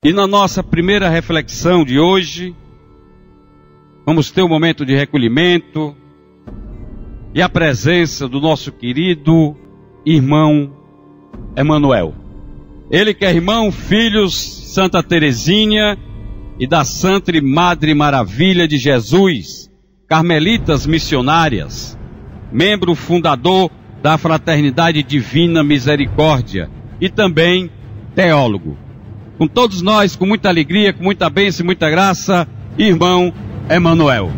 E na nossa primeira reflexão de hoje, vamos ter um momento de recolhimento e a presença do nosso querido irmão Emanuel. Ele que é irmão, filhos, Santa Teresinha e da Santa Madre Maravilha de Jesus, Carmelitas Missionárias, membro fundador da Fraternidade Divina Misericórdia e também teólogo. Com todos nós, com muita alegria, com muita bênção e muita graça, irmão Emanuel.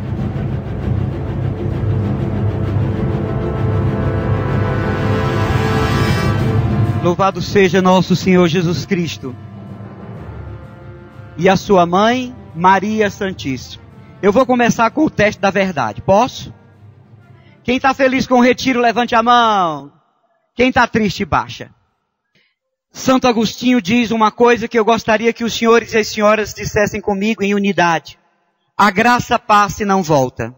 Louvado seja nosso Senhor Jesus Cristo e a sua mãe, Maria Santíssima. Eu vou começar com o teste da verdade. Posso? Quem está feliz com o retiro, levante a mão. Quem está triste, baixa. Santo Agostinho diz uma coisa que eu gostaria que os senhores e as senhoras dissessem comigo em unidade. A graça passa e não volta.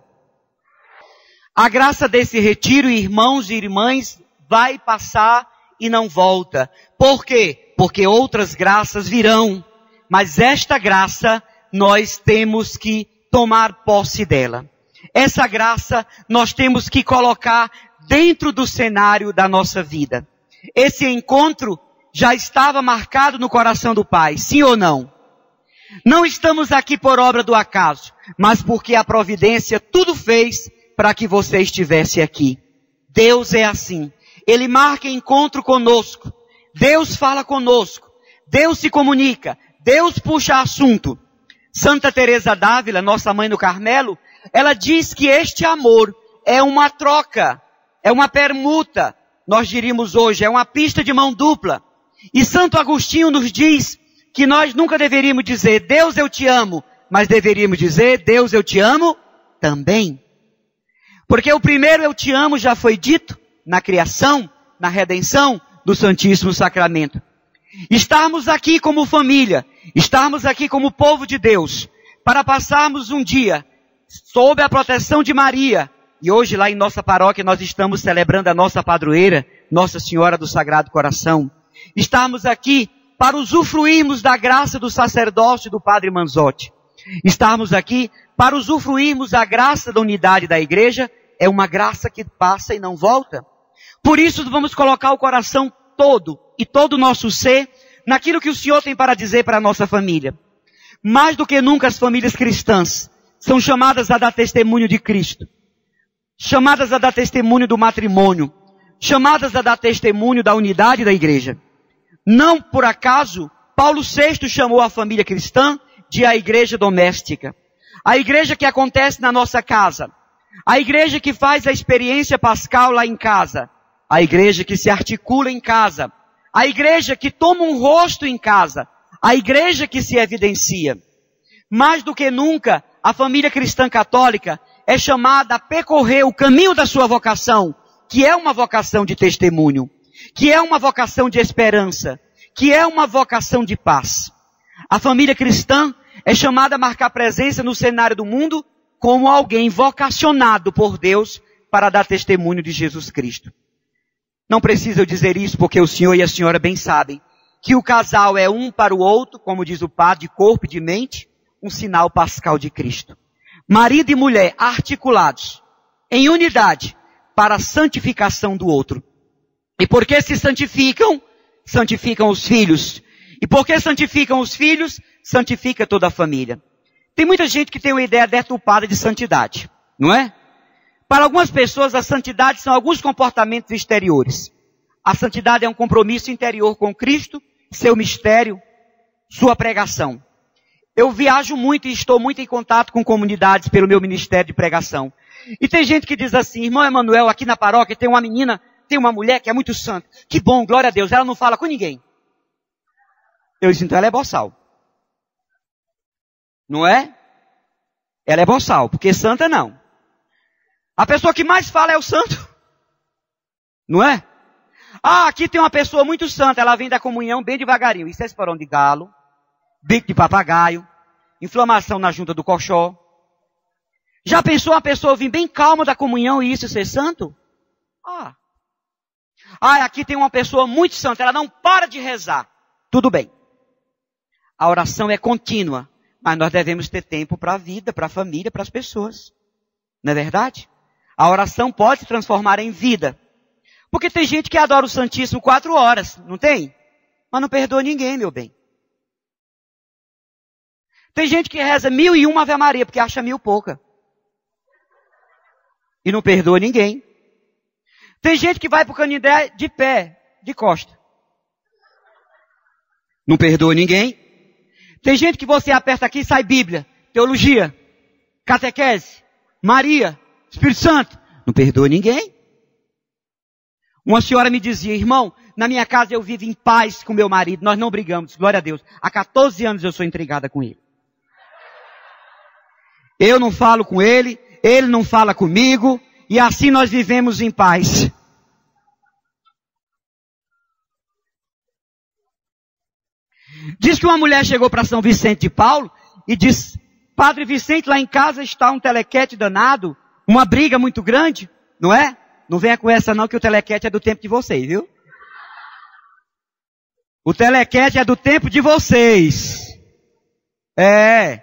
A graça desse retiro, irmãos e irmãs, vai passar e não volta. Por quê? Porque outras graças virão. Mas esta graça, nós temos que tomar posse dela. Essa graça, nós temos que colocar dentro do cenário da nossa vida. Esse encontro já estava marcado no coração do Pai, sim ou não? Não estamos aqui por obra do acaso, mas porque a providência tudo fez para que você estivesse aqui. Deus é assim. Ele marca encontro conosco. Deus fala conosco. Deus se comunica. Deus puxa assunto. Santa Teresa d'Ávila, nossa mãe no Carmelo, ela diz que este amor é uma troca, é uma permuta. Nós diríamos hoje, é uma pista de mão dupla. E Santo Agostinho nos diz que nós nunca deveríamos dizer, Deus eu te amo, mas deveríamos dizer, Deus eu te amo também. Porque o primeiro eu te amo já foi dito na criação, na redenção do Santíssimo Sacramento. Estarmos aqui como família, estarmos aqui como povo de Deus, para passarmos um dia sob a proteção de Maria. E hoje lá em nossa paróquia nós estamos celebrando a nossa padroeira, Nossa Senhora do Sagrado Coração. Estarmos aqui para usufruirmos da graça do sacerdócio do Padre Manzotti. Estarmos aqui para usufruirmos da graça da unidade da igreja, é uma graça que passa e não volta. Por isso vamos colocar o coração todo e todo o nosso ser naquilo que o Senhor tem para dizer para a nossa família. Mais do que nunca as famílias cristãs são chamadas a dar testemunho de Cristo, chamadas a dar testemunho do matrimônio, chamadas a dar testemunho da unidade da igreja. Não por acaso, Paulo VI chamou a família cristã de a igreja doméstica. A igreja que acontece na nossa casa. A igreja que faz a experiência pascal lá em casa. A igreja que se articula em casa. A igreja que toma um rosto em casa. A igreja que se evidencia. Mais do que nunca, a família cristã católica é chamada a percorrer o caminho da sua vocação, que é uma vocação de testemunho, que é uma vocação de esperança, que é uma vocação de paz. A família cristã é chamada a marcar presença no cenário do mundo como alguém vocacionado por Deus para dar testemunho de Jesus Cristo. Não preciso eu dizer isso porque o senhor e a senhora bem sabem que o casal é um para o outro, como diz o padre, de corpo e de mente, um sinal pascal de Cristo. Marido e mulher articulados em unidade para a santificação do outro. E porque se santificam, santificam os filhos. E porque santificam os filhos, santifica toda a família. Tem muita gente que tem uma ideia deturpada de santidade, não é? Para algumas pessoas, a santidade são alguns comportamentos exteriores. A santidade é um compromisso interior com Cristo, seu mistério, sua pregação. Eu viajo muito e estou muito em contato com comunidades pelo meu ministério de pregação. E tem gente que diz assim, irmão Emanuel, aqui na paróquia tem uma menina, tem uma mulher que é muito santa. Que bom, glória a Deus, ela não fala com ninguém. Eu disse, então ela é boçal. Não é? Ela é boçal, porque santa não. A pessoa que mais fala é o santo. Não é? Ah, aqui tem uma pessoa muito santa, ela vem da comunhão bem devagarinho. Isso é esporão de galo, bico de papagaio, inflamação na junta do coxó. Já pensou uma pessoa vir bem calma da comunhão e isso ser santo? Aqui tem uma pessoa muito santa, ela não para de rezar. Tudo bem. A oração é contínua, mas nós devemos ter tempo para a vida, para a família, para as pessoas. Não é verdade? A oração pode se transformar em vida. Porque tem gente que adora o Santíssimo 4 horas, não tem? Mas não perdoa ninguém, meu bem. Tem gente que reza 1001 Ave Maria, porque acha 1000 pouca. E não perdoa ninguém. Tem gente que vai para o Canindé de pé, de costa. Não perdoa ninguém. Tem gente que você aperta aqui e sai Bíblia, teologia, catequese, Maria, Espírito Santo. Não perdoa ninguém. Uma senhora me dizia, irmão, na minha casa eu vivo em paz com meu marido, nós não brigamos, glória a Deus. Há 14 anos eu sou intrigada com ele. Eu não falo com ele não fala comigo, e assim nós vivemos em paz. Diz que uma mulher chegou para São Vicente de Paulo e disse, Padre Vicente, lá em casa está um telequete danado, uma briga muito grande, não é? Não venha com essa não, que o telequete é do tempo de vocês, viu? O telequete é do tempo de vocês. É.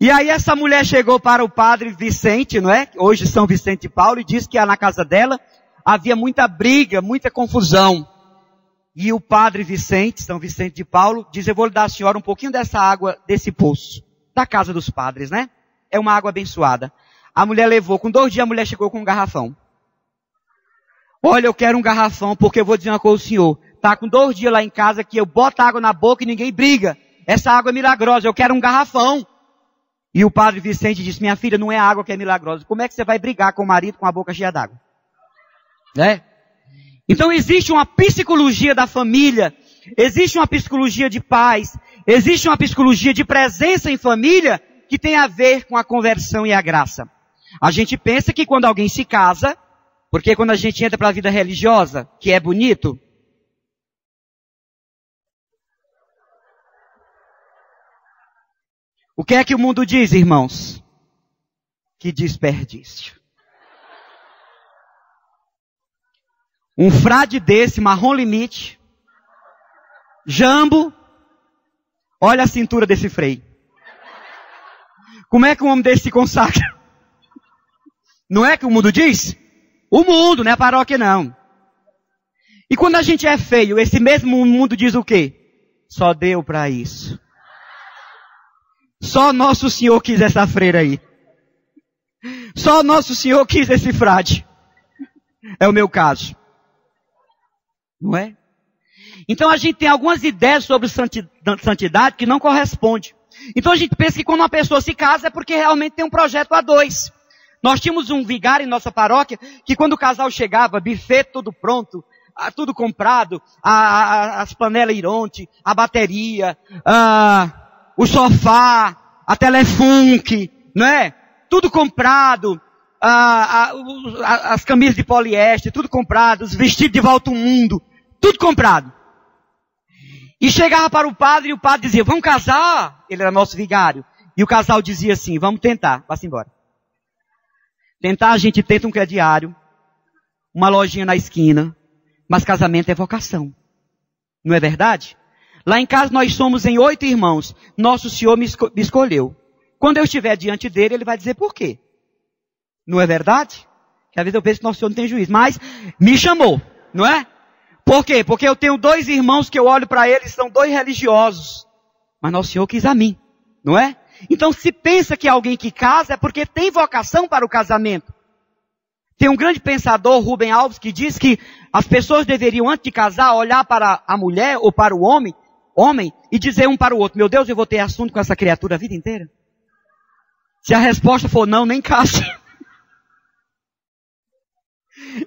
E aí essa mulher chegou para o Padre Vicente, não é? Hoje São Vicente de Paulo, e disse que na casa dela havia muita briga, muita confusão. E o Padre Vicente, São Vicente de Paulo, diz, eu vou lhe dar à senhora um pouquinho dessa água, desse poço, da casa dos padres, né? É uma água abençoada. A mulher levou, com 2 dias a mulher chegou com um garrafão. Olha, eu quero um garrafão, porque eu vou dizer uma coisa ao senhor. Tá com 2 dias lá em casa que eu boto água na boca e ninguém briga. Essa água é milagrosa, eu quero um garrafão. E o Padre Vicente disse, minha filha, não é a água que é milagrosa. Como é que você vai brigar com o marido com a boca cheia d'água? Né? Então existe uma psicologia da família, existe uma psicologia de paz, existe uma psicologia de presença em família que tem a ver com a conversão e a graça. A gente pensa que quando alguém se casa, porque quando a gente entra para a vida religiosa, que é bonito, o que é que o mundo diz, irmãos? Que desperdício. Um frade desse, marrom limite, jambo, olha a cintura desse freio. Como é que um homem desse se consagra? Não é que o mundo diz? O mundo, não é a paróquia não. E quando a gente é feio, esse mesmo mundo diz o quê? Só deu para isso. Só Nosso Senhor quis essa freira aí. Só Nosso Senhor quis esse frade. É o meu caso. Não é? Então a gente tem algumas ideias sobre santidade que não correspondem. Então a gente pensa que quando uma pessoa se casa é porque realmente tem um projeto a 2. Nós tínhamos um vigário em nossa paróquia que quando o casal chegava, buffet tudo pronto, tudo comprado, as panelas Ironte, a bateria, o sofá, a telefunk, não é? Tudo comprado, as camisas de poliéster, tudo comprado, os vestidos de volta ao mundo, tudo comprado. E chegava para o padre e o padre dizia, vamos casar? Ele era nosso vigário. E o casal dizia assim, vamos tentar, vá-se embora. Tentar a gente tenta um crediário, uma lojinha na esquina, mas casamento é vocação. Não é verdade? Lá em casa nós somos em 8 irmãos. Nosso Senhor me escolheu. Quando eu estiver diante dele, ele vai dizer por quê. Não é verdade? Que às vezes eu penso que Nosso Senhor não tem juízo. Mas me chamou, não é? Por quê? Porque eu tenho 2 irmãos que eu olho para eles, são 2 religiosos. Mas Nosso Senhor quis a mim, não é? Então se pensa que alguém que casa é porque tem vocação para o casamento. Tem um grande pensador, Rubem Alves, que diz que as pessoas deveriam, antes de casar, olhar para a mulher ou para o homem, e dizer um para o outro, meu Deus, eu vou ter assunto com essa criatura a vida inteira? Se a resposta for não, nem case.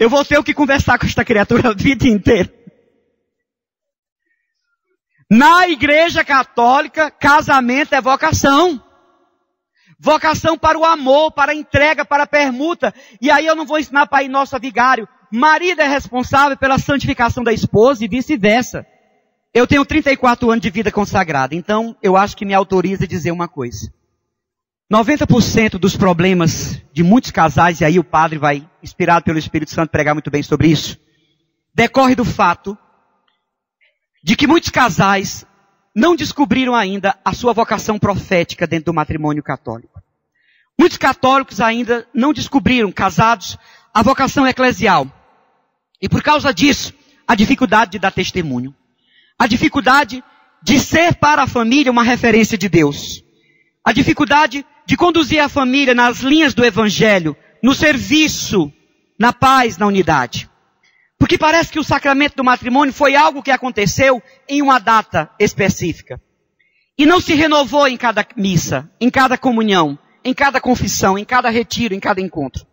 Eu vou ter o que conversar com esta criatura a vida inteira. Na Igreja Católica, casamento é vocação. Vocação para o amor, para a entrega, para a permuta. E aí eu não vou ensinar para ir nosso vigário. Marido é responsável pela santificação da esposa e vice-versa. Eu tenho 34 anos de vida consagrada, então eu acho que me autoriza a dizer uma coisa. 90% dos problemas de muitos casais, e aí o padre vai, inspirado pelo Espírito Santo, pregar muito bem sobre isso, decorre do fato de que muitos casais não descobriram ainda a sua vocação profética dentro do matrimônio católico. Muitos católicos ainda não descobriram, casados, a vocação eclesial. E por causa disso, a dificuldade de dar testemunho. A dificuldade de ser para a família uma referência de Deus. A dificuldade de conduzir a família nas linhas do Evangelho, no serviço, na paz, na unidade. Porque parece que o sacramento do matrimônio foi algo que aconteceu em uma data específica. E não se renovou em cada missa, em cada comunhão, em cada confissão, em cada retiro, em cada encontro.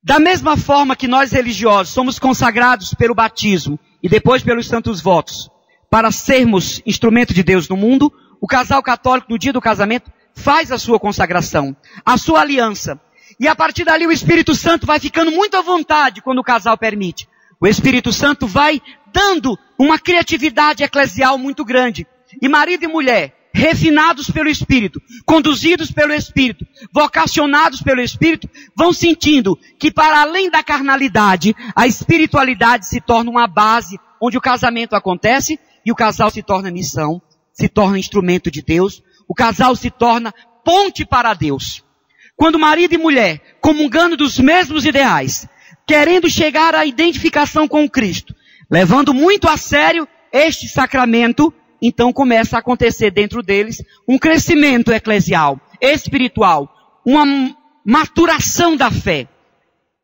Da mesma forma que nós religiosos somos consagrados pelo batismo e depois pelos santos votos para sermos instrumento de Deus no mundo, o casal católico no dia do casamento faz a sua consagração, a sua aliança. E a partir dali o Espírito Santo vai ficando muito à vontade quando o casal permite. O Espírito Santo vai dando uma criatividade eclesial muito grande. E marido e mulher, refinados pelo Espírito, conduzidos pelo Espírito, vocacionados pelo Espírito, vão sentindo que para além da carnalidade, a espiritualidade se torna uma base onde o casamento acontece e o casal se torna missão, se torna instrumento de Deus, o casal se torna ponte para Deus. Quando marido e mulher, comungando dos mesmos ideais, querendo chegar à identificação com Cristo, levando muito a sério este sacramento, então começa a acontecer dentro deles um crescimento eclesial, espiritual, uma maturação da fé.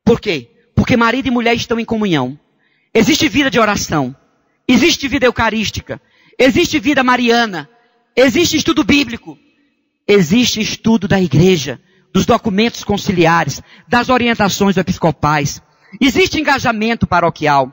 Por quê? Porque marido e mulher estão em comunhão. Existe vida de oração, existe vida eucarística, existe vida mariana, existe estudo bíblico, existe estudo da igreja, dos documentos conciliares, das orientações episcopais. Existe engajamento paroquial.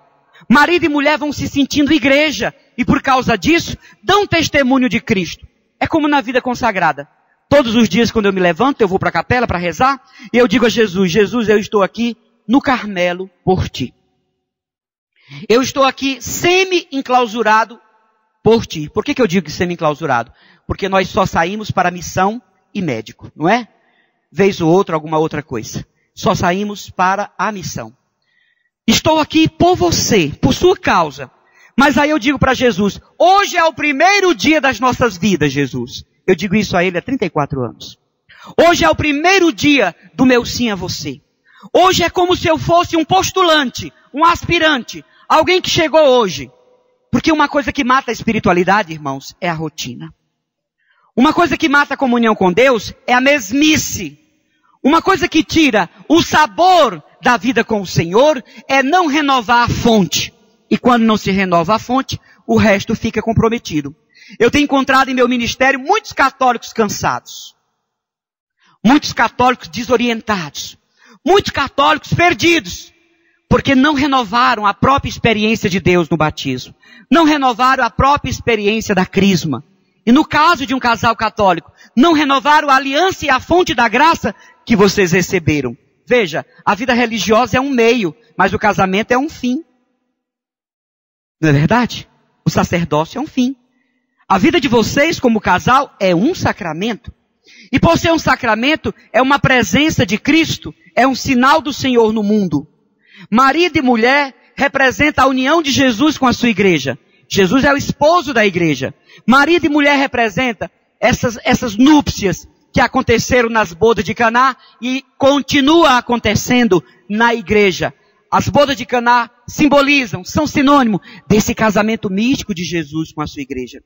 Marido e mulher vão se sentindo igreja e por causa disso dão testemunho de Cristo. É como na vida consagrada. Todos os dias quando eu me levanto, eu vou para a capela para rezar e eu digo a Jesus, Jesus, eu estou aqui no Carmelo por ti. Eu estou aqui semi-enclausurado por ti. Por que eu digo semi-enclausurado? Porque nós só saímos para missão e médico, não é? Vez ou outra, alguma outra coisa. Só saímos para a missão. Estou aqui por você, por sua causa. Mas aí eu digo para Jesus, hoje é o primeiro dia das nossas vidas, Jesus. Eu digo isso a ele há 34 anos. Hoje é o primeiro dia do meu sim a você. Hoje é como se eu fosse um postulante, um aspirante, alguém que chegou hoje. Porque uma coisa que mata a espiritualidade, irmãos, é a rotina. Uma coisa que mata a comunhão com Deus é a mesmice. Uma coisa que tira o sabor da vida com o Senhor é não renovar a fonte. E quando não se renova a fonte, o resto fica comprometido. Eu tenho encontrado em meu ministério muitos católicos cansados. Muitos católicos desorientados. Muitos católicos perdidos. Porque não renovaram a própria experiência de Deus no batismo. Não renovaram a própria experiência da crisma. E no caso de um casal católico, não renovaram a aliança e a fonte da graça que vocês receberam. Veja, a vida religiosa é um meio, mas o casamento é um fim. Não é verdade? O sacerdócio é um fim. A vida de vocês como casal é um sacramento. E por ser um sacramento, é uma presença de Cristo, é um sinal do Senhor no mundo. Marido e mulher representa a união de Jesus com a sua igreja. Jesus é o esposo da igreja. Marido e mulher representa essas núpcias que aconteceram nas bodas de Caná e continua acontecendo na igreja. As bodas de Caná simbolizam, são sinônimo desse casamento místico de Jesus com a sua igreja.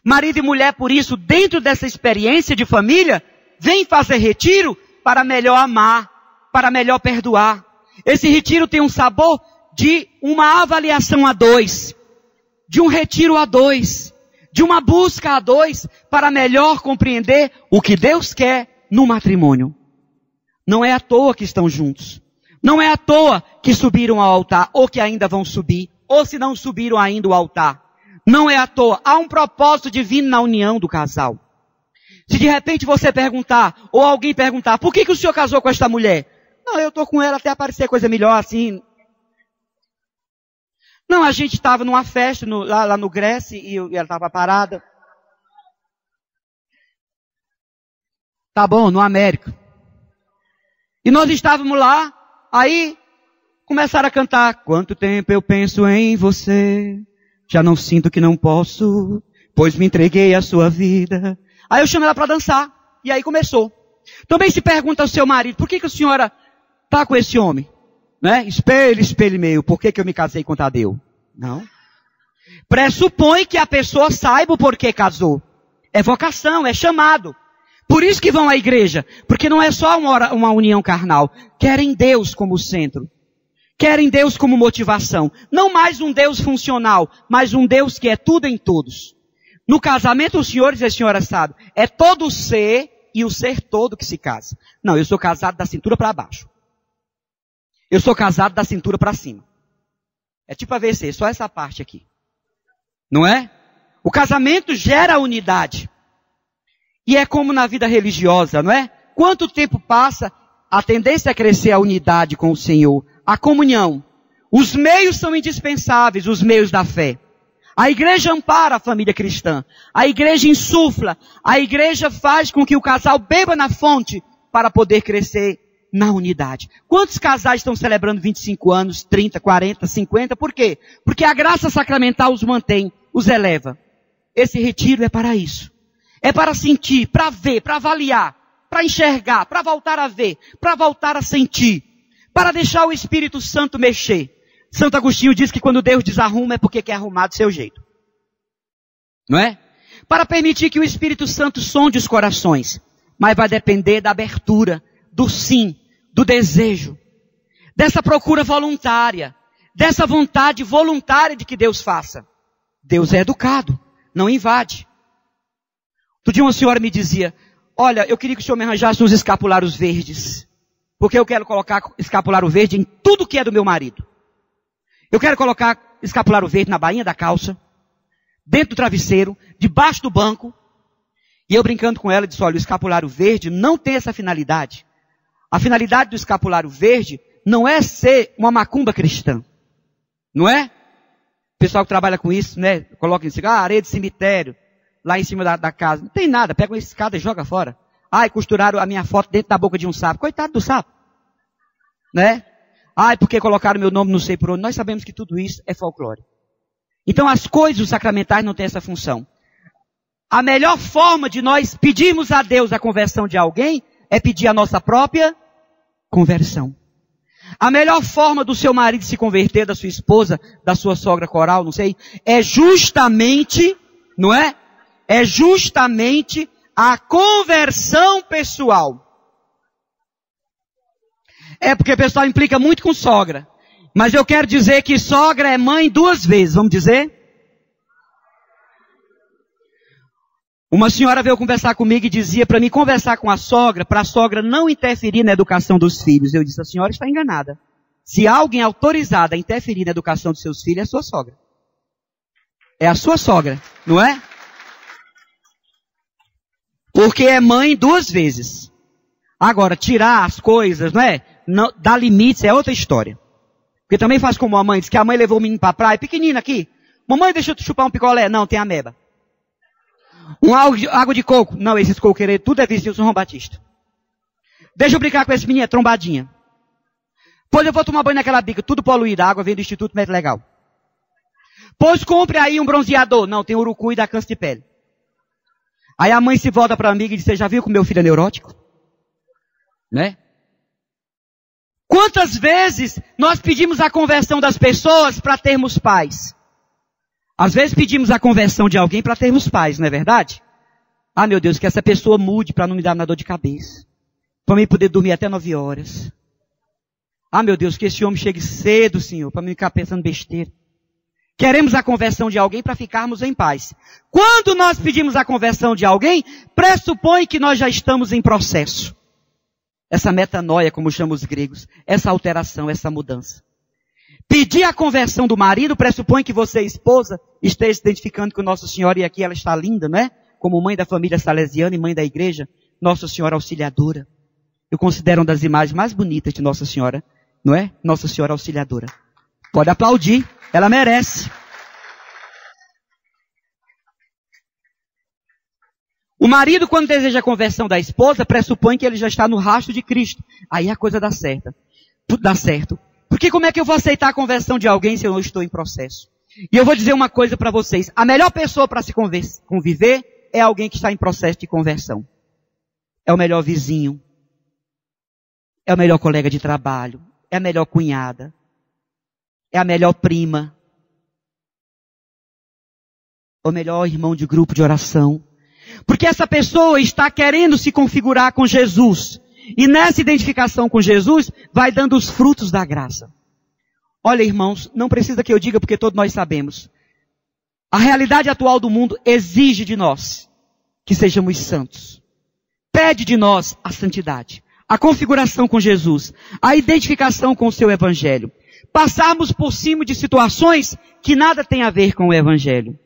Marido e mulher, por isso, dentro dessa experiência de família, vem fazer retiro para melhor amar, para melhor perdoar. Esse retiro tem um sabor de uma avaliação a dois, de um retiro a dois, de uma busca a dois, para melhor compreender o que Deus quer no matrimônio. Não é à toa que estão juntos. Não é à toa que subiram ao altar, ou que ainda vão subir, ou se não subiram ainda o altar. Não é à toa. Há um propósito divino na união do casal. Se de repente você perguntar, ou alguém perguntar, por que o senhor casou com esta mulher? Não, eu estou com ela até aparecer coisa melhor assim. Não, a gente estava numa festa lá no Grécia e ela estava parada. Tá bom, no América. E nós estávamos lá, aí começaram a cantar. Quanto tempo eu penso em você, já não sinto que não posso pois me entreguei à sua vida. Aí eu chamei ela para dançar. E aí começou. Também se pergunta ao seu marido, por que a senhora está com esse homem? Né? Espelho, espelho meu, por que eu me casei com Tadeu? Não. Pressupõe que a pessoa saiba o porquê casou. É vocação, é chamado. Por isso que vão à igreja. Porque não é só uma união carnal. Querem Deus como centro. Querem Deus como motivação. Não mais um Deus funcional, mas um Deus que é tudo em todos. No casamento, os senhores e as senhoras sabem, é todo ser e o ser todo que se casa. Não, eu sou casado da cintura para baixo. Eu sou casado da cintura para cima. É tipo AVC, só essa parte aqui. Não é? O casamento gera unidade. E é como na vida religiosa, não é? Quanto tempo passa, a tendência é crescer a unidade com o Senhor. A comunhão. Os meios são indispensáveis, os meios da fé. A igreja ampara a família cristã. A igreja insufla. A igreja faz com que o casal beba na fonte para poder crescer na unidade. Quantos casais estão celebrando 25 anos, 30, 40, 50? Por quê? Porque a graça sacramental os mantém, os eleva. Esse retiro é para isso. É para sentir, para ver, para avaliar, para enxergar, para voltar a ver, para voltar a sentir, para deixar o Espírito Santo mexer. Santo Agostinho diz que quando Deus desarruma é porque quer arrumar do seu jeito. Não é? Para permitir que o Espírito Santo sonde os corações. Mas vai depender da abertura, do sim, do desejo, dessa procura voluntária, dessa vontade voluntária de que Deus faça. Deus é educado, não invade. Outro dia uma senhora me dizia, olha, eu queria que o senhor me arranjasse uns escapulários verdes, porque eu quero colocar escapulário verde em tudo que é do meu marido. Eu quero colocar escapulário verde na bainha da calça, dentro do travesseiro, debaixo do banco. E eu brincando com ela, disse, olha, o escapulário verde não tem essa finalidade. A finalidade do escapulário verde não é ser uma macumba cristã. Não é? O pessoal que trabalha com isso, né? Coloca em cima, areia de cemitério, lá em cima da casa. Não tem nada, pega uma escada e joga fora. Ai, costuraram a minha foto dentro da boca de um sapo. Coitado do sapo. Né? Ai, porque colocaram meu nome não sei por onde. Nós sabemos que tudo isso é folclore. Então as coisas sacramentais não têm essa função. A melhor forma de nós pedirmos a Deus a conversão de alguém é pedir a nossa própria conversão. A melhor forma do seu marido se converter, da sua esposa, da sua sogra coral, não sei, é justamente, não é? É justamente a conversão pessoal. É porque o pessoal implica muito com sogra. Mas eu quero dizer que sogra é mãe duas vezes, vamos dizer? Uma senhora veio conversar comigo e dizia para mim conversar com a sogra, para a sogra não interferir na educação dos filhos. Eu disse, a senhora está enganada. Se há alguém autorizado a interferir na educação dos seus filhos, é a sua sogra. É a sua sogra, não é? Porque é mãe duas vezes. Agora, tirar as coisas, não é? Não, dar limites é outra história. Porque também faz como a mãe, diz que a mãe levou o menino para a praia, pequenino aqui. Mamãe, deixa eu chupar um picolé. Não, tem ameba. Água de coco. Não, esses coqueiros, tudo é vizinho do São João Batista. Deixa eu brincar com esse menino, é trombadinha. Pois eu vou tomar banho naquela bica, tudo poluído, a água vem do Instituto Médico Legal. Pois compre aí um bronzeador. Não, tem urucu e dá câncer de pele. Aí a mãe se volta para a amiga e diz, você já viu que o meu filho é neurótico? Né? Quantas vezes nós pedimos a conversão das pessoas para termos paz? Às vezes pedimos a conversão de alguém para termos paz, não é verdade? Ah, meu Deus, que essa pessoa mude para não me dar dor de cabeça. Para mim poder dormir até 9 horas. Ah, meu Deus, que esse homem chegue cedo, Senhor, para não ficar pensando besteira. Queremos a conversão de alguém para ficarmos em paz. Quando nós pedimos a conversão de alguém, pressupõe que nós já estamos em processo. Essa metanoia, como chamam os gregos, essa alteração, essa mudança. Pedir a conversão do marido pressupõe que você, esposa, esteja se identificando com Nossa Senhora, e aqui ela está linda, não é? Como mãe da família salesiana e mãe da igreja, Nossa Senhora Auxiliadora. Eu considero uma das imagens mais bonitas de Nossa Senhora, não é? Nossa Senhora Auxiliadora. Pode aplaudir, ela merece. O marido, quando deseja a conversão da esposa, pressupõe que ele já está no rastro de Cristo. Aí a coisa dá certo. Tudo dá certo. Porque como é que eu vou aceitar a conversão de alguém se eu não estou em processo? E eu vou dizer uma coisa para vocês. A melhor pessoa para se conviver é alguém que está em processo de conversão. É o melhor vizinho. É o melhor colega de trabalho. É a melhor cunhada. É a melhor prima. É o melhor irmão de grupo de oração. Porque essa pessoa está querendo se configurar com Jesus. E nessa identificação com Jesus, vai dando os frutos da graça. Olha, irmãos, não precisa que eu diga porque todos nós sabemos. A realidade atual do mundo exige de nós que sejamos santos. Pede de nós a santidade, a configuração com Jesus, a identificação com o seu evangelho. Passarmos por cima de situações que nada tem a ver com o evangelho.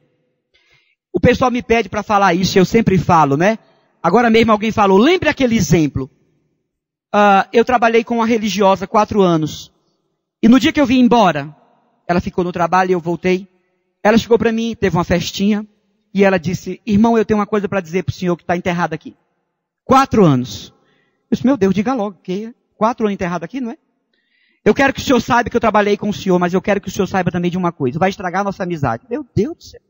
O pessoal me pede para falar isso, eu sempre falo, né? Agora mesmo alguém falou, lembre aquele exemplo. Eu trabalhei com uma religiosa 4 anos. E no dia que eu vim embora, ela ficou no trabalho e eu voltei. Ela chegou para mim, teve uma festinha, e ela disse, irmão, eu tenho uma coisa para dizer para o senhor que está enterrado aqui. 4 anos. Eu disse, meu Deus, diga logo, que 4 anos enterrado aqui, não é? Eu quero que o senhor saiba que eu trabalhei com o senhor, mas eu quero que o senhor saiba também de uma coisa. Vai estragar a nossa amizade. Meu Deus do céu.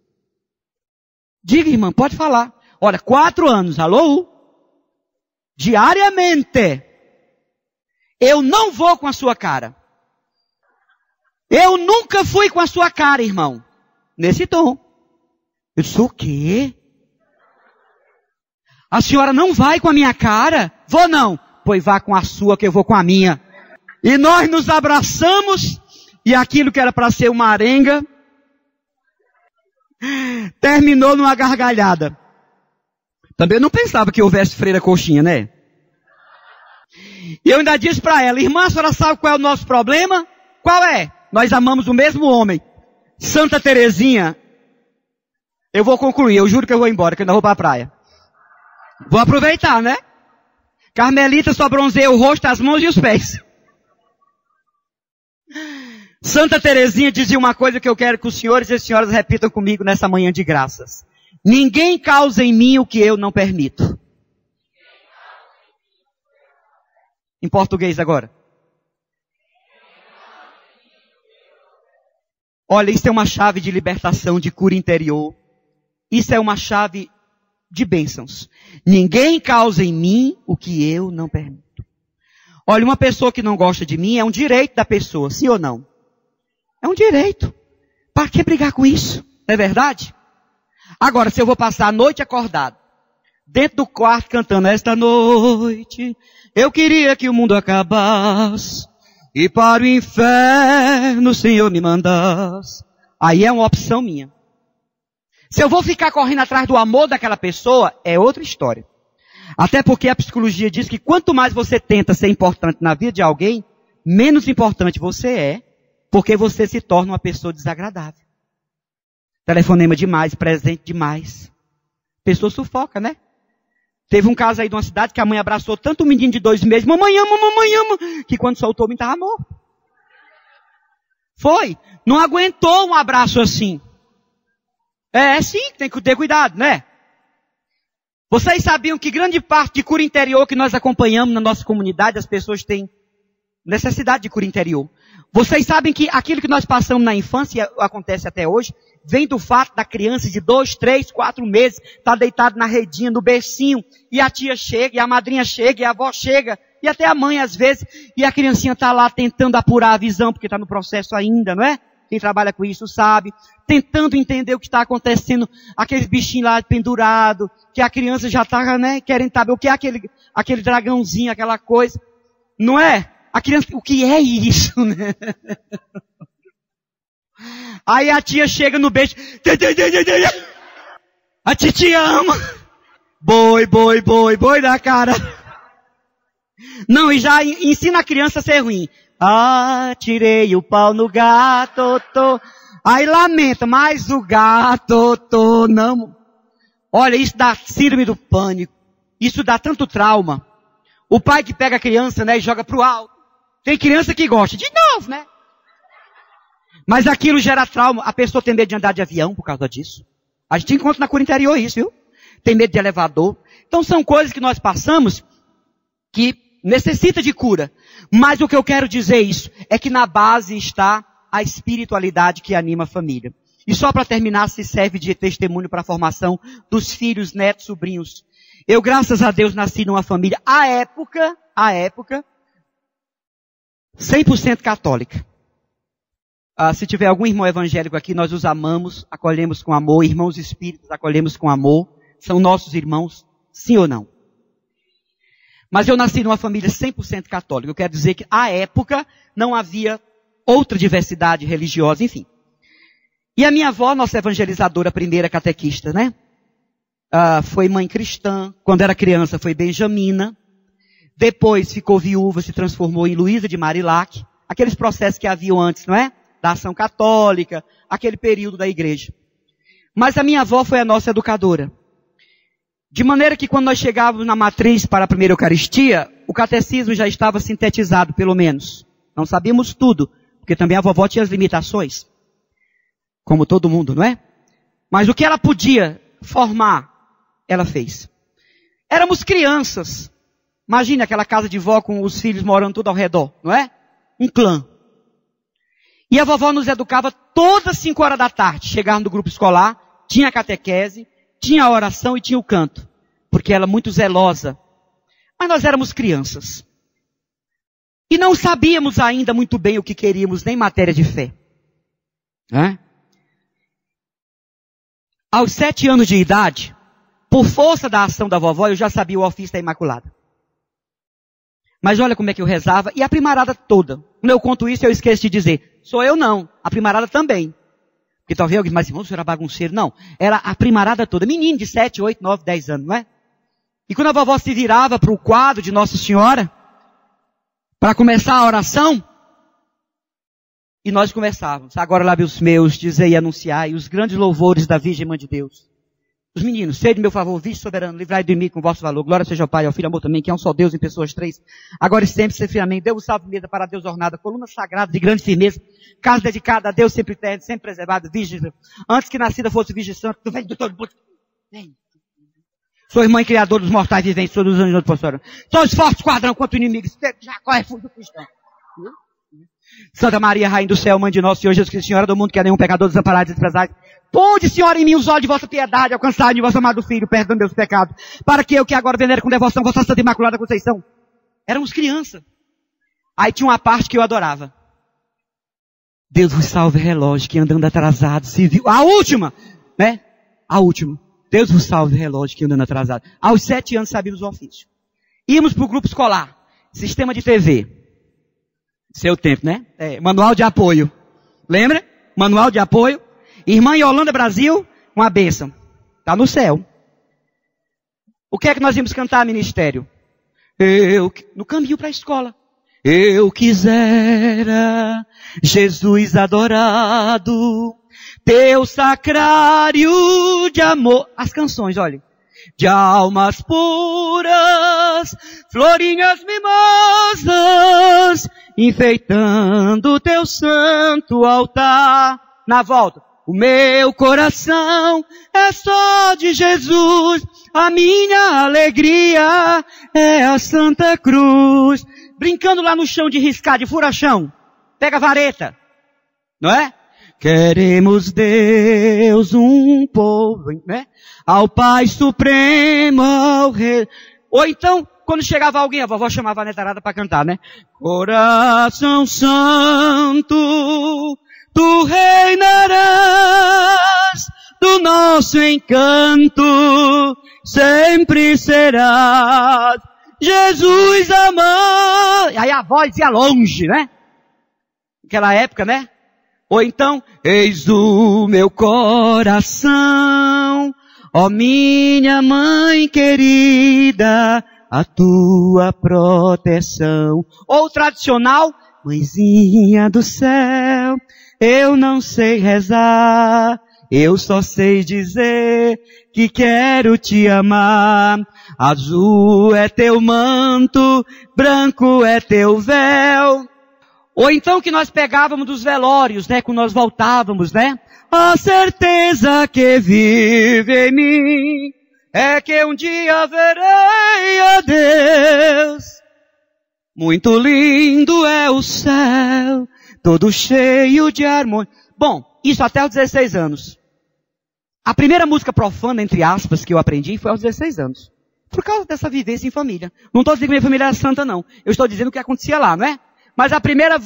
Diga, irmã, pode falar. Olha, 4 anos, alô? Diariamente. Eu não vou com a sua cara. Eu nunca fui com a sua cara, irmão. Nesse tom. Eu disse, o quê? A senhora não vai com a minha cara? Vou não. Pois vá com a sua que eu vou com a minha. E nós nos abraçamos. E aquilo que era para ser uma arenga terminou numa gargalhada. Também não pensava que houvesse freira coxinha, né? E eu ainda disse para ela, irmã, a senhora sabe qual é o nosso problema? Qual é? Nós amamos o mesmo homem. Santa Terezinha. Eu vou concluir, eu juro que eu vou embora, que eu ainda vou para a praia. Vou aproveitar, né? Carmelita só bronzeia o rosto, as mãos e os pés. Santa Terezinha dizia uma coisa que eu quero que os senhores e as senhoras repitam comigo nessa manhã de graças. Ninguém causa em mim o que eu não permito. Em português agora. Olha, isso é uma chave de libertação, de cura interior. Isso é uma chave de bênçãos. Ninguém causa em mim o que eu não permito. Olha, uma pessoa que não gosta de mim é um direito da pessoa, sim ou não? É um direito. Para que brigar com isso? Não é verdade? Agora, se eu vou passar a noite acordado, dentro do quarto cantando esta noite, eu queria que o mundo acabasse. E para o inferno o Senhor me mandasse. Aí é uma opção minha. Se eu vou ficar correndo atrás do amor daquela pessoa, é outra história. Até porque a psicologia diz que quanto mais você tenta ser importante na vida de alguém, menos importante você é, porque você se torna uma pessoa desagradável. Telefonema demais, presente demais. Pessoa sufoca, né? Teve um caso aí de uma cidade que a mãe abraçou tanto um menino de 2 meses, mamãe ama, que quando soltou o menino estava morto. Foi. Não aguentou um abraço assim. É sim, tem que ter cuidado, né? Vocês sabiam que grande parte de cura interior que nós acompanhamos na nossa comunidade, as pessoas têm necessidade de cura interior. Vocês sabem que aquilo que nós passamos na infância, e acontece até hoje, vem do fato da criança de 2, 3, 4 meses estar deitado na redinha, no bercinho, e a tia chega, e a madrinha chega, e a avó chega, e até a mãe às vezes, e a criancinha está lá tentando apurar a visão, porque está no processo ainda, não é? Quem trabalha com isso sabe, tentando entender o que está acontecendo, aqueles bichinhos lá pendurados, que a criança já está, né, querendo saber o que é aquele dragãozinho, aquela coisa, não é? A criança, o que é isso, né? Aí a tia chega no beijo. A titia ama. Boi na cara. Não, e já ensina a criança a ser ruim. Ah, tirei o pau no gato, tô. Aí lamenta, mas o gato, tô, não. Olha, isso dá síndrome do pânico. Isso dá tanto trauma. O pai que pega a criança, né, e joga pro alto. Tem criança que gosta. De novo, né? Mas aquilo gera trauma. A pessoa tem medo de andar de avião por causa disso. A gente encontra na cura interior isso, viu? Tem medo de elevador. Então são coisas que nós passamos que necessita de cura. Mas o que eu quero dizer isso é que na base está a espiritualidade que anima a família. E só para terminar, se serve de testemunho para a formação dos filhos, netos, sobrinhos. Eu, graças a Deus, nasci numa família, à época, 100% católica. Se tiver algum irmão evangélico aqui, nós os amamos, acolhemos com amor. Irmãos espíritos, acolhemos com amor. São nossos irmãos, sim ou não? Mas eu nasci numa família 100% católica. Eu quero dizer que, à época, não havia outra diversidade religiosa, enfim. E a minha avó, nossa evangelizadora, primeira catequista, né? Foi mãe cristã. Quando era criança, foi benjamina. Depois ficou viúva, se transformou em Luísa de Marilac. Aqueles processos que haviam antes, não é? Da ação católica, aquele período da igreja. Mas a minha avó foi a nossa educadora. De maneira que quando nós chegávamos na matriz para a primeira Eucaristia, o catecismo já estava sintetizado, pelo menos. Não sabíamos tudo, porque também a vovó tinha as limitações. Como todo mundo, não é? Mas o que ela podia formar, ela fez. Éramos crianças. Imagine aquela casa de vó com os filhos morando tudo ao redor, não é? Um clã. E a vovó nos educava todas as 5 horas da tarde. Chegava no grupo escolar, tinha a catequese, tinha a oração e tinha o canto. Porque ela era muito zelosa. Mas nós éramos crianças. E não sabíamos ainda muito bem o que queríamos, nem em matéria de fé. Aos 7 anos de idade, por força da ação da vovó, eu já sabia o ofício da Imaculada. Mas olha como é que eu rezava, e a primarada toda. Quando eu conto isso, eu esqueço de dizer, sou eu não, a primarada também. Porque talvez alguém, mas irmão, o senhor era bagunceiro. Não, era a primarada toda, menino de 7, 8, 9, 10 anos, não é? E quando a vovó se virava para o quadro de Nossa Senhora, para começar a oração, e nós começávamos, agora lábios meus, dizei e anunciai os grandes louvores da Virgem Mãe de Deus. Os meninos, sede meu favor, Virgem soberano, livrai de mim com o vosso valor. Glória seja ao Pai, ao Filho e ao amor também, que é um só Deus em pessoas três. Agora e sempre, ser fielmente. Deus salve mesa para Deus ornada, coluna sagrada de grande firmeza, casa dedicada a Deus sempre eterno, sempre preservado, Virgem. Antes que nascida fosse Virgem Santa, tu vem do todo mundo. Vem. Sou irmã e criador dos mortais viventes, sou dos anjos do pastor. Sou os fortes quadrão contra o inimigo. Já corre fundo do cristão. Santa Maria, Rainha do Céu, Mãe de nosso Senhor Jesus Cristo, Senhora do mundo, que é nenhum pecador, desamparado e desprezado. Ponde, Senhora, em mim os olhos de vossa piedade, alcançai de vosso amado Filho, perdão meus pecados, para que eu que agora venero com devoção vossa Santa Imaculada Conceição. Éramos crianças. Aí tinha uma parte que eu adorava. Deus vos salve, relógio, que andando atrasado se viu. A última, né? A última. Deus vos salve, relógio, que andando atrasado. Aos 7 anos sabíamos o ofício. Íamos para o grupo escolar, sistema de TV. Seu tempo, né? Manual de apoio. Lembra? Manual de apoio. Irmã Yolanda Brasil, uma bênção. Está no céu. O que é que nós íamos cantar, ministério? No caminho para a escola. Eu quisera, Jesus adorado, teu sacrário de amor. As canções, olha. De almas puras, florinhas mimosas, enfeitando teu santo altar. Na volta. O meu coração é só de Jesus, a minha alegria é a Santa Cruz. Brincando lá no chão de riscar, de furachão. Pega a vareta. Não é? Queremos Deus, um povo, né? Ao Pai Supremo, ao Rei. Ou então, quando chegava alguém, a vovó chamava a netarada para cantar, né? Coração Santo, tu reinarás, do nosso encanto sempre serás. Jesus amado. Aí a voz ia longe, né? Naquela época, né? Ou então, eis o meu coração, ó minha mãe querida, a tua proteção. Ou tradicional, mãezinha do céu, eu não sei rezar, eu só sei dizer que quero te amar. Azul é teu manto, branco é teu véu. Ou então que nós pegávamos dos velórios, né, quando nós voltávamos, né? A certeza que vive em mim é que um dia verei a Deus. Muito lindo é o céu, todo cheio de harmonia. Bom, isso até aos 16 anos. A primeira música profana, entre aspas, que eu aprendi foi aos 16 anos. Por causa dessa vivência em família. Não estou dizendo que minha família era santa, não. Eu estou dizendo o que acontecia lá, não é? Mas a primeira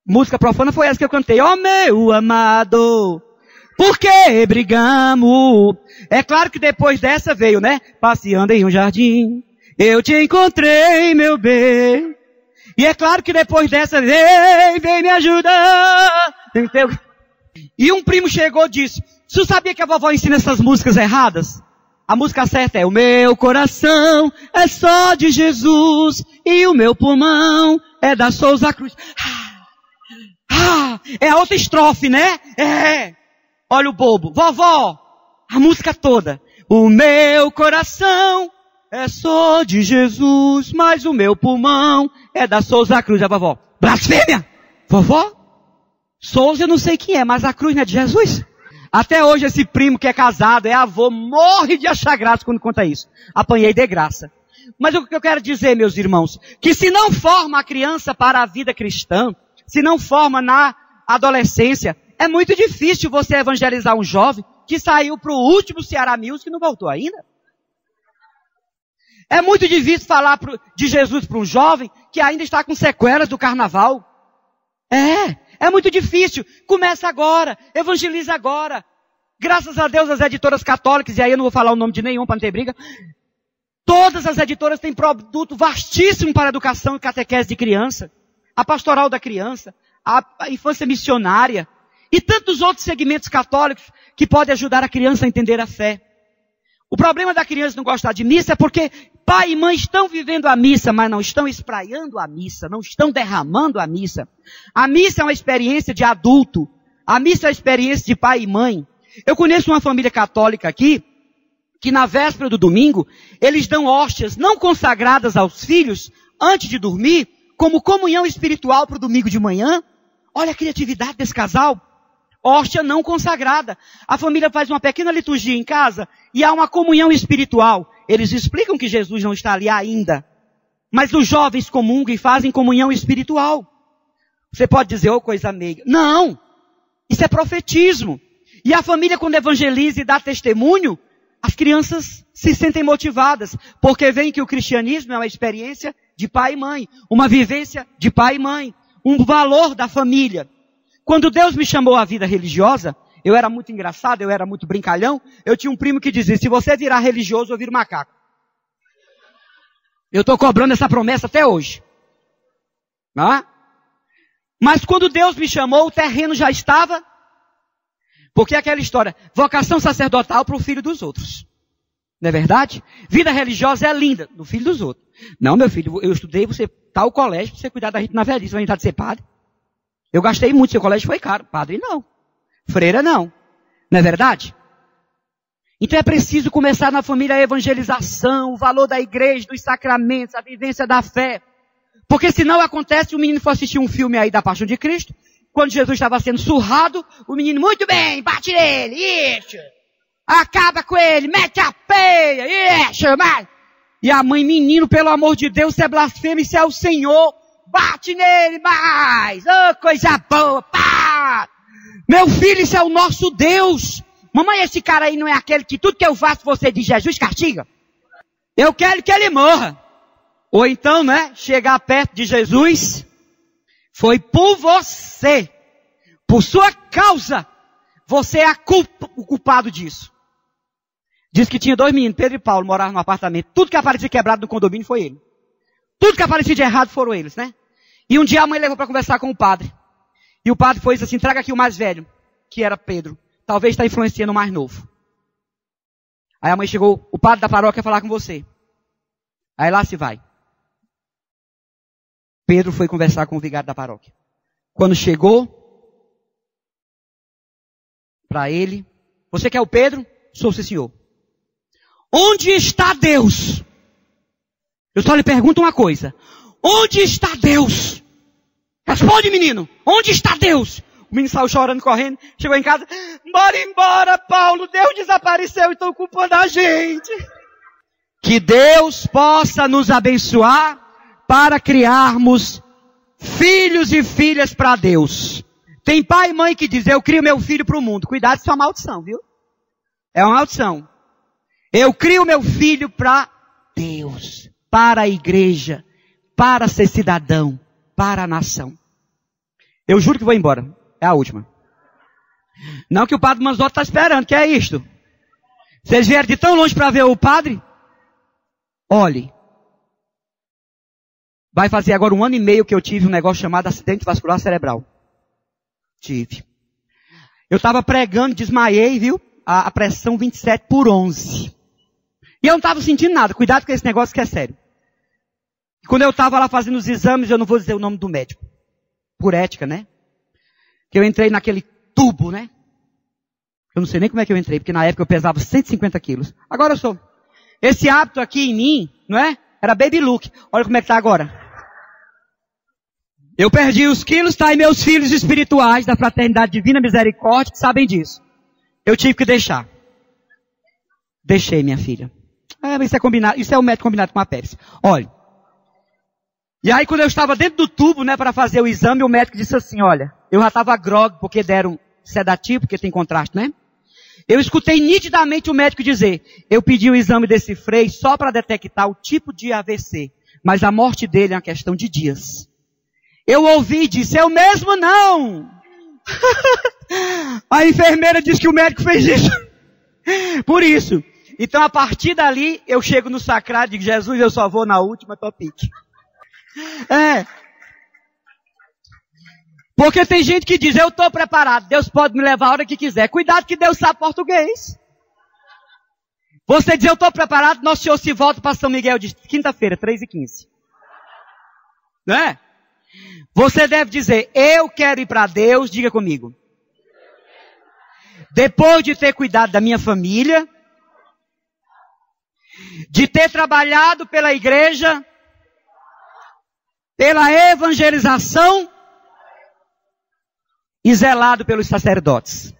música profana foi essa que eu cantei. Ó meu amado, por que brigamos? É claro que depois dessa veio, né? Passeando em um jardim, eu te encontrei, meu bem. E é claro que depois dessa, vem me ajudar. E um primo chegou e disse, você sabia que a vovó ensina essas músicas erradas? A música certa é, o meu coração é só de Jesus e o meu pulmão é da Souza Cruz. É a outra estrofe, né? Olha o bobo. Vovó, a música toda. O meu coração é só de Jesus, mas o meu pulmão é da Souza Cruz. A vovó, blasfêmia! Vovó, Souza eu não sei quem é, mas a cruz não é de Jesus? Até hoje esse primo que é casado, é avô, morre de achar graça quando conta isso. Apanhei de graça. Mas o que eu quero dizer, meus irmãos, que se não forma a criança para a vida cristã, se não forma na adolescência, é muito difícil você evangelizar um jovem que saiu para o último Ceará Music e não voltou ainda. É muito difícil falar de Jesus para um jovem que ainda está com sequelas do carnaval. É muito difícil. Começa agora, evangeliza agora. Graças a Deus as editoras católicas, e aí eu não vou falar o nome de nenhum para não ter briga, todas as editoras têm produto vastíssimo para a educação e catequese de criança, a pastoral da criança, a infância missionária, e tantos outros segmentos católicos que podem ajudar a criança a entender a fé. O problema da criança não gostar de missa é porque pai e mãe estão vivendo a missa, mas não estão espraiando a missa, não estão derramando a missa. A missa é uma experiência de adulto. A missa é uma experiência de pai e mãe. Eu conheço uma família católica aqui, que na véspera do domingo, eles dão hóstias não consagradas aos filhos, antes de dormir, como comunhão espiritual para o domingo de manhã. Olha a criatividade desse casal. Hóstia não consagrada. A família faz uma pequena liturgia em casa e há uma comunhão espiritual. Eles explicam que Jesus não está ali ainda. Mas os jovens comungam e fazem comunhão espiritual. Você pode dizer, coisa meiga. Não! Isso é profetismo. E a família, quando evangeliza e dá testemunho, as crianças se sentem motivadas. Porque veem que o cristianismo é uma experiência de pai e mãe. Uma vivência de pai e mãe. Um valor da família. Quando Deus me chamou à vida religiosa, eu era muito engraçado, eu era muito brincalhão, eu tinha um primo que dizia, se você virar religioso, eu viro macaco. Eu estou cobrando essa promessa até hoje. Mas quando Deus me chamou, o terreno já estava, porque é aquela história, vocação sacerdotal para o filho dos outros. Não é verdade? Vida religiosa é linda, do filho dos outros. Não, meu filho, eu estudei, você está ao colégio, para você cuidar da gente na velhice, vai entrar de ser padre. Eu gastei muito, seu colégio foi caro. Padre não. Freira não. Não é verdade? Então é preciso começar na família a evangelização, o valor da igreja, dos sacramentos, a vivência da fé. Porque senão acontece, o menino for assistir um filme aí da Paixão de Cristo, quando Jesus estava sendo surrado, o menino, muito bem, bate nele, isso. Acaba com ele, mete a peia, isso, mas... E a mãe, menino, pelo amor de Deus, você é blasfemo, isso é o Senhor. Bate nele mais! Coisa boa! Pá! Meu filho, isso é o nosso Deus! Mamãe, esse cara aí não é aquele que tudo que eu faço você diz Jesus castiga? Eu quero que ele morra! Ou então, né, chegar perto de Jesus, foi por você, por sua causa, você é o culpado disso. Diz que tinha 2 meninos, Pedro e Paulo, moravam no apartamento. Tudo que aparecia quebrado no condomínio foi ele. Tudo que aparecia de errado foram eles, né? E um dia a mãe levou para conversar com o padre. E o padre foi e disse assim, traga aqui o mais velho, que era Pedro. Talvez está influenciando o mais novo. Aí a mãe chegou, o padre da paróquia quer falar com você. Aí lá se vai. Pedro foi conversar com o vigário da paróquia. Quando chegou, para ele, você quer o Pedro? Sou sim, senhor. Onde está Deus? Eu só lhe pergunto uma coisa. Onde está Deus? Responde, menino. Onde está Deus? O menino saiu chorando, correndo. Chegou em casa. Bora embora, Paulo. Deus desapareceu e estão culpando a gente. Que Deus possa nos abençoar para criarmos filhos e filhas para Deus. Tem pai e mãe que diz, eu crio meu filho para o mundo. Cuidado, isso é uma maldição, viu? É uma maldição. Eu crio meu filho para Deus, para a igreja, para ser cidadão, para a nação. Eu juro que vou embora. É a última. Não que o padre Manzotti está esperando, que é isto. Vocês vieram de tão longe para ver o padre? Olhe. Vai fazer agora 1 ano e meio que eu tive um negócio chamado acidente vascular cerebral. Tive. Eu estava pregando, desmaiei, viu? A pressão 27/11. E eu não estava sentindo nada. Cuidado com esse negócio que é sério. Quando eu estava lá fazendo os exames, eu não vou dizer o nome do médico. Por ética, né? Que eu entrei naquele tubo, né? Eu não sei nem como é que eu entrei, porque na época eu pesava 150 quilos. Agora eu sou. Esse hábito aqui em mim, não é? Era baby look. Olha como é que tá agora. Eu perdi os quilos, tá? E meus filhos espirituais da Fraternidade Divina Misericórdia, que sabem disso. Eu tive que deixar. Deixei, minha filha. Isso é combinado, isso é o método combinado com a Pepsi. Olha. E aí quando eu estava dentro do tubo, né, para fazer o exame, o médico disse assim, olha, eu já estava grog, porque deram sedativo, porque tem contraste, né? Eu escutei nitidamente o médico dizer, eu pedi o exame desse freio só para detectar o tipo de AVC, mas a morte dele é uma questão de dias. Eu ouvi e disse, eu mesmo não. A enfermeira disse que o médico fez isso. Por isso. Então a partir dali, eu chego no sacrário e digo, Jesus, eu só vou na última topique. Porque tem gente que diz, eu estou preparado, Deus pode me levar a hora que quiser. Cuidado que Deus sabe português. Você diz, eu estou preparado, Nosso Senhor se volta para São Miguel de quinta-feira, 3h15. Né? Você deve dizer, eu quero ir para Deus, diga comigo. Depois de ter cuidado da minha família, de ter trabalhado pela igreja, pela evangelização e zelado pelos sacerdotes.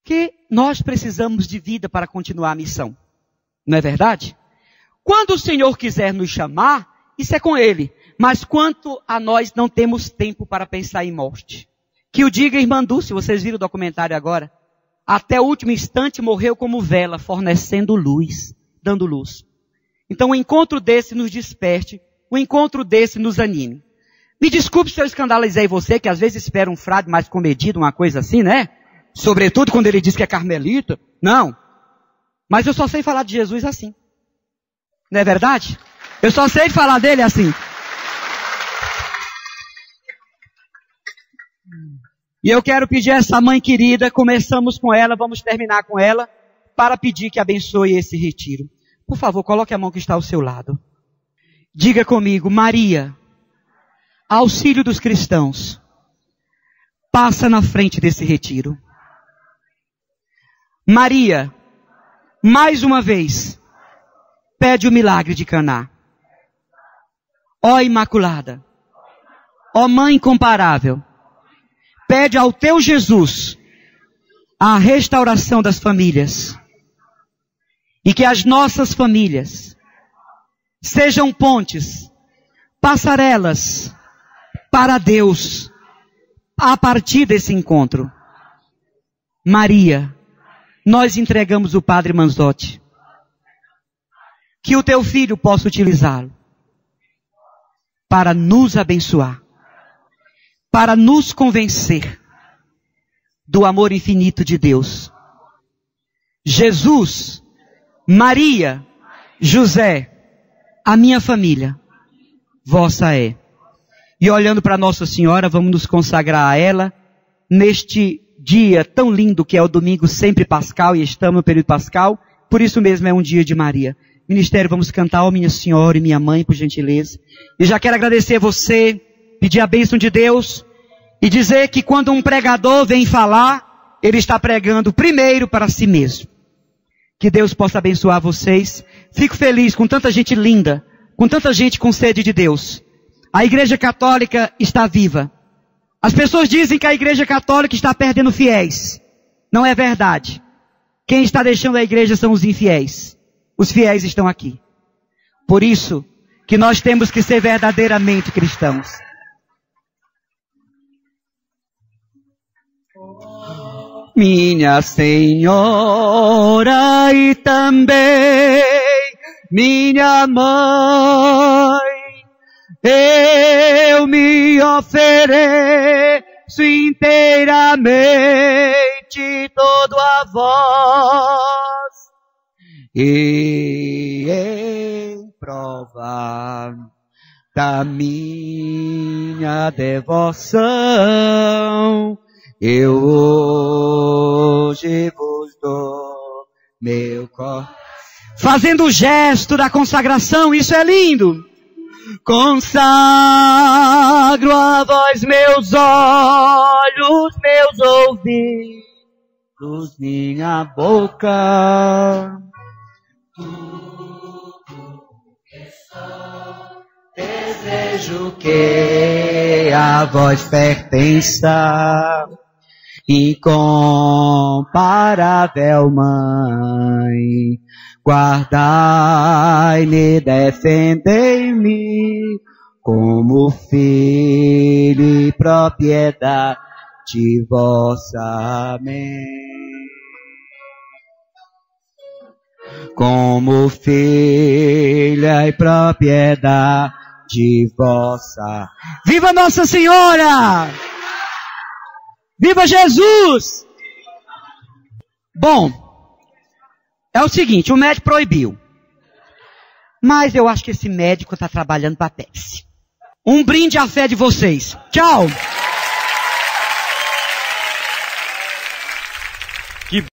Que nós precisamos de vida para continuar a missão. Não é verdade? Quando o Senhor quiser nos chamar, isso é com Ele. Mas quanto a nós não temos tempo para pensar em morte. Que o diga irmã Dulce, vocês viram o documentário agora? Até o último instante morreu como vela, fornecendo luz, dando luz. Então um encontro desse nos desperte, um encontro desse nos anime. Me desculpe se eu escandalizei você, que às vezes espera um frade mais comedido, uma coisa assim, né? Sobretudo quando ele diz que é carmelita. Não. Mas eu só sei falar de Jesus assim. Não é verdade? Eu só sei falar dele assim. E eu quero pedir a essa mãe querida, começamos com ela, vamos terminar com ela, para pedir que abençoe esse retiro. Por favor, coloque a mão que está ao seu lado. Diga comigo, Maria, auxílio dos cristãos, passa na frente desse retiro. Maria, mais uma vez, pede o milagre de Caná. Ó Imaculada, ó Mãe incomparável, pede ao teu Jesus a restauração das famílias. E que as nossas famílias sejam pontes, passarelas para Deus a partir desse encontro. Maria, nós entregamos o Padre Manzotti. Que o teu filho possa utilizá-lo para nos abençoar, para nos convencer do amor infinito de Deus. Jesus, Maria, José, a minha família, vossa é. E olhando para Nossa Senhora, vamos nos consagrar a ela neste dia tão lindo que é o domingo sempre pascal, e estamos no período pascal, por isso mesmo é um dia de Maria. Ministério, vamos cantar, ó minha Senhora e minha Mãe, por gentileza. E já quero agradecer a você, pedir a bênção de Deus, e dizer que quando um pregador vem falar, ele está pregando primeiro para si mesmo. Que Deus possa abençoar vocês. Fico feliz com tanta gente linda, com tanta gente com sede de Deus. A Igreja Católica está viva. As pessoas dizem que a Igreja Católica está perdendo fiéis. Não é verdade. Quem está deixando a igreja são os infiéis. Os fiéis estão aqui. Por isso que nós temos que ser verdadeiramente cristãos. minha Senhora e também minha mãe, eu me ofereço inteiramente todo a vós, e em prova da minha devoção, eu hoje vos dou meu coração. Fazendo o gesto da consagração, isso é lindo. Consagro a vós meus olhos, meus ouvidos, minha boca. Tudo que sou, desejo que a vós pertença. Incomparável Mãe, guardai-me, defendei-me, como filho e propriedade vossa. Amém. Como filha e propriedade vossa. Viva Nossa Senhora! Viva Jesus! Bom, é o seguinte, o médico proibiu. Mas eu acho que esse médico está trabalhando para a Pepsi. Um brinde à fé de vocês. Tchau!